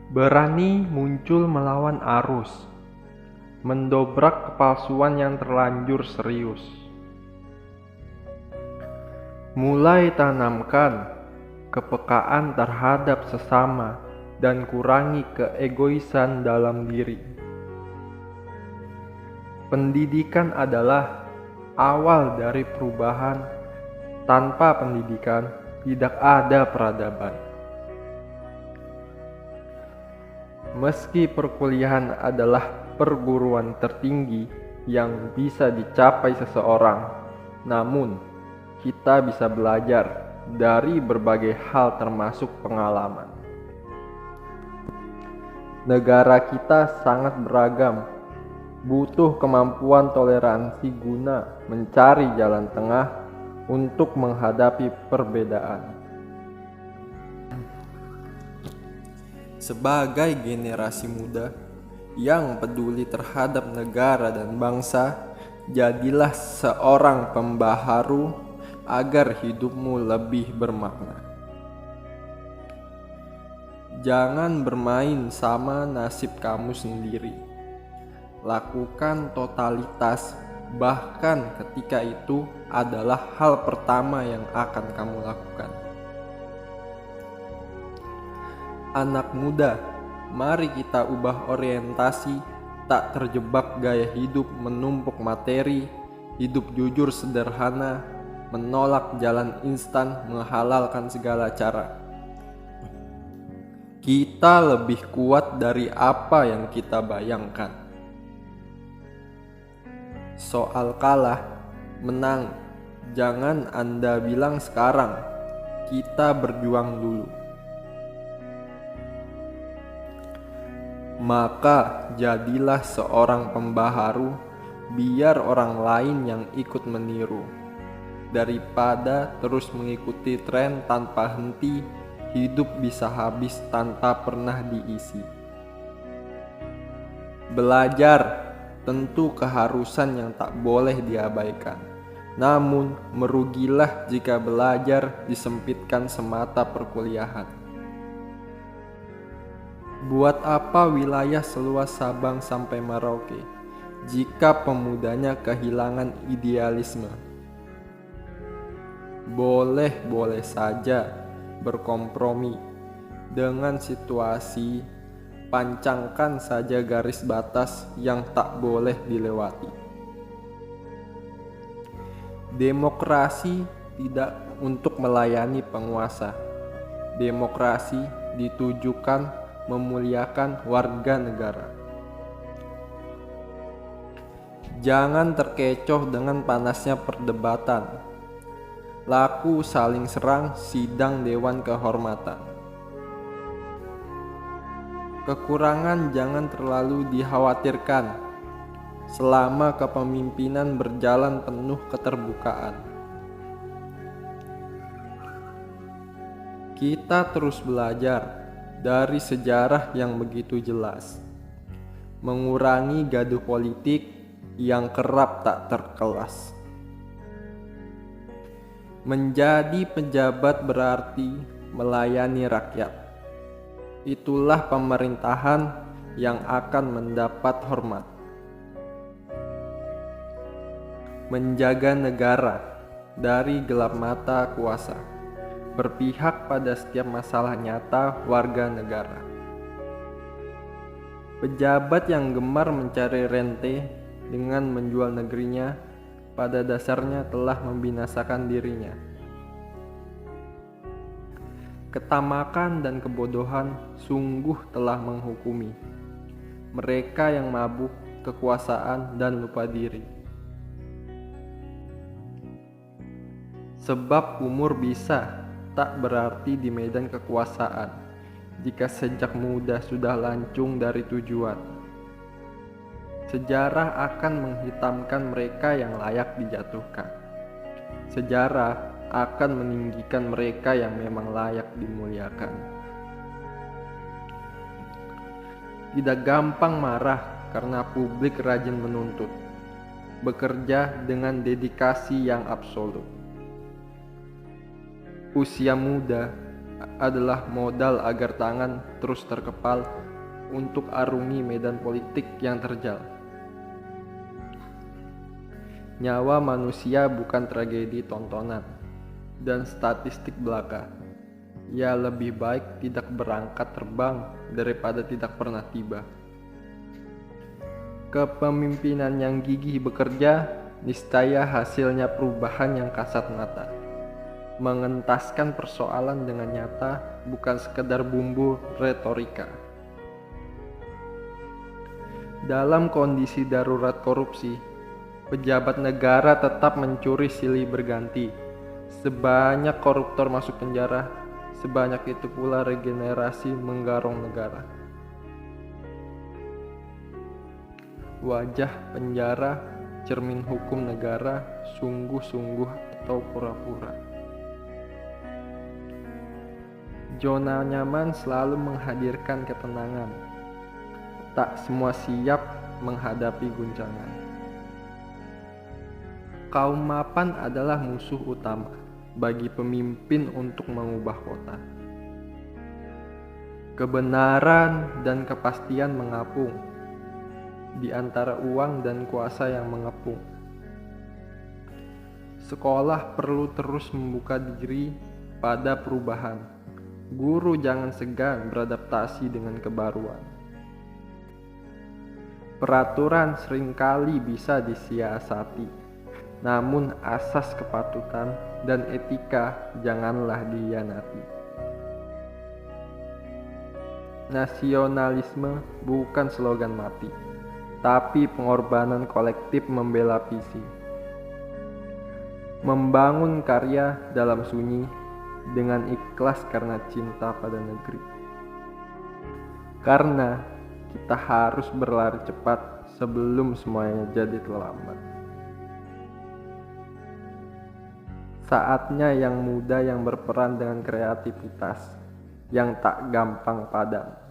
Berani muncul melawan arus, mendobrak kepalsuan yang terlanjur serius. Mulai tanamkan kepekaan terhadap sesama dan kurangi keegoisan dalam diri. Pendidikan adalah awal dari perubahan. Tanpa pendidikan, tidak ada peradaban. Meski perkuliahan adalah perguruan tertinggi yang bisa dicapai seseorang, namun kita bisa belajar dari berbagai hal termasuk pengalaman. Negara kita sangat beragam, butuh kemampuan toleransi guna mencari jalan tengah untuk menghadapi perbedaan. Sebagai generasi muda yang peduli terhadap negara dan bangsa, jadilah seorang pembaharu agar hidupmu lebih bermakna. Jangan bermain sama nasib kamu sendiri. Lakukan totalitas, bahkan ketika itu adalah hal pertama yang akan kamu lakukan. Anak muda, mari kita ubah orientasi, tak terjebak gaya hidup menumpuk materi, hidup jujur sederhana, menolak jalan instan, menghalalkan segala cara. Kita lebih kuat dari apa yang kita bayangkan. Soal kalah, menang, jangan Anda bilang sekarang, kita berjuang dulu. Maka jadilah seorang pembaharu, biar orang lain yang ikut meniru. Daripada terus mengikuti tren tanpa henti, hidup bisa habis tanpa pernah diisi. Belajar tentu keharusan yang tak boleh diabaikan. Namun merugilah jika belajar disempitkan semata perkuliahan. Buat apa wilayah seluas Sabang sampai Merauke jika pemudanya kehilangan idealisme? Boleh-boleh saja berkompromi dengan situasi. Pancangkan saja garis batas yang tak boleh dilewati. Demokrasi tidak untuk melayani penguasa. Demokrasi ditujukan memuliakan warga negara. Jangan terkecoh dengan panasnya perdebatan. Laku saling serang sidang dewan kehormatan. Kekurangan jangan terlalu dikhawatirkan selama kepemimpinan berjalan penuh keterbukaan. Kita terus belajar dari sejarah yang begitu jelas, mengurangi gaduh politik yang kerap tak terkelas. Menjadi pejabat berarti melayani rakyat. Itulah pemerintahan yang akan mendapat hormat. Menjaga negara dari gelap mata kuasa, berpihak pada setiap masalah nyata warga negara. Pejabat yang gemar mencari rente dengan menjual negerinya, pada dasarnya telah membinasakan dirinya. Ketamakan dan kebodohan sungguh telah menghukumi mereka yang mabuk kekuasaan dan lupa diri. Sebab umur bisa tak berarti di medan kekuasaan jika sejak muda sudah lancung dari tujuan. Sejarah akan menghitamkan mereka yang layak dijatuhkan. Sejarah akan meninggikan mereka yang memang layak dimuliakan. Tidak gampang marah karena publik rajin menuntut. Bekerja dengan dedikasi yang absolut. Usia muda adalah modal agar tangan terus terkepal untuk arungi medan politik yang terjal. Nyawa manusia bukan tragedi tontonan dan statistik belaka. Ya lebih baik tidak berangkat terbang daripada tidak pernah tiba. Kepemimpinan yang gigih bekerja niscaya hasilnya perubahan yang kasat mata. Mengentaskan persoalan dengan nyata bukan sekedar bumbu retorika. Dalam kondisi darurat korupsi, pejabat negara tetap mencuri silih berganti. Sebanyak koruptor masuk penjara, sebanyak itu pula regenerasi menggarong negara. Wajah penjara, cermin hukum negara, sungguh-sungguh atau pura-pura. Zona nyaman selalu menghadirkan ketenangan. Tak semua siap menghadapi guncangan. Kaum mapan adalah musuh utama bagi pemimpin untuk mengubah kota. Kebenaran dan kepastian mengapung di antara uang dan kuasa yang mengepung. Sekolah perlu terus membuka diri pada perubahan. Guru jangan segan beradaptasi dengan kebaruan. Peraturan seringkali bisa disiasati, namun asas kepatutan dan etika janganlah dihianati. Nasionalisme bukan slogan mati, tapi pengorbanan kolektif membela visi. Membangun karya dalam sunyi dengan ikhlas karena cinta pada negeri. Karena kita harus berlari cepat sebelum semuanya jadi terlambat. Saatnya yang muda yang berperan dengan kreativitas yang tak gampang padam.